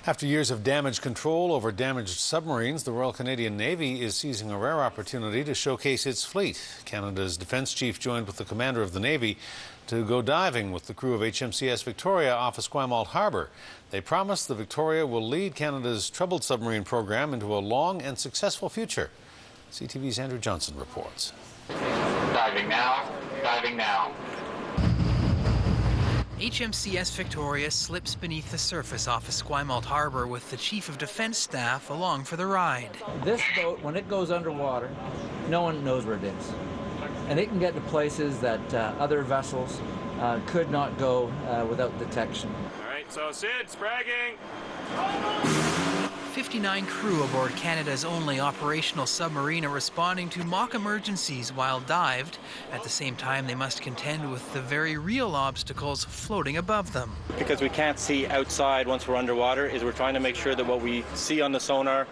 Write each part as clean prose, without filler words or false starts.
After years of damage control over damaged submarines, the Royal Canadian Navy is seizing a rare opportunity to showcase its fleet. Canada's defence chief joined with the commander of the Navy to go diving with the crew of HMCS Victoria off Esquimalt Harbour. They promise the Victoria will lead Canada's troubled submarine program into a long and successful future. CTV's Andrew Johnson reports. Diving now, diving now. HMCS Victoria slips beneath the surface off Esquimalt Harbour with the Chief of Defence Staff along for the ride. This boat, when it goes underwater, no one knows where it is. And it can get to places that other vessels could not go without detection. All right, so Sid, spragging. 59 crew aboard Canada's only operational submarine are responding to mock emergencies while dived. At the same time, they must contend with the very real obstacles floating above them. Because we can't see outside once we're underwater, is we're trying to make sure that what we see on the sonar,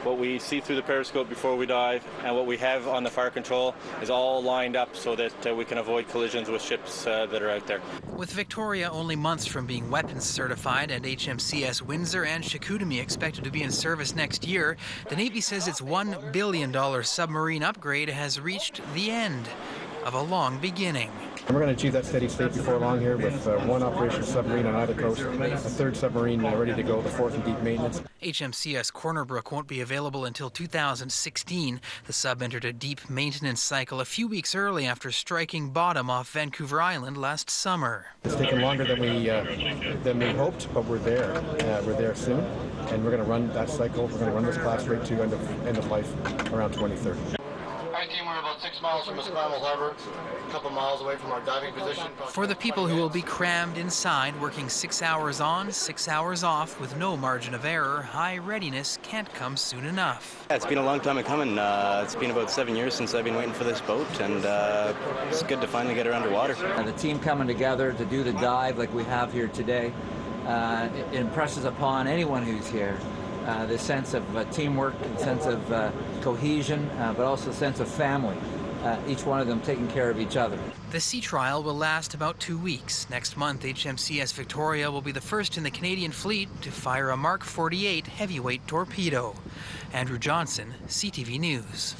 what we see through the periscope before we dive, and what we have on the fire control is all lined up so that we can avoid collisions with ships that are out there. With Victoria only months from being weapons certified and HMCS Windsor and Chicoutimi expected to be in service next year, the Navy says its $1 billion submarine upgrade has reached the end of a long beginning. And we're going to achieve that steady state before long here with one operational submarine on either coast, a third submarine ready to go, the fourth in deep maintenance. HMCS Corner Brook won't be available until 2016. The sub entered a deep maintenance cycle a few weeks early after striking bottom off Vancouver Island last summer. It's taken longer than we hoped, but we're there. We're there soon, and we're going to run that cycle. We're going to run this class right to end of life around 2030. Hi team, we're about 6 miles from Esquimalt Harbour, a couple miles away from our diving position. For the people who will be crammed inside, working 6 hours on, 6 hours off with no margin of error, high readiness can't come soon enough. It's been a long time coming. It's been about 7 years since I've been waiting for this boat, and it's good to finally get her underwater. And the team coming together to do the dive like we have here today, it impresses upon anyone who's here. The sense of teamwork, the sense of cohesion, but also a sense of family, each one of them taking care of each other. The sea trial will last about 2 weeks. Next month, HMCS Victoria will be the first in the Canadian fleet to fire a Mark 48 heavyweight torpedo. Andrew Johnson, CTV News.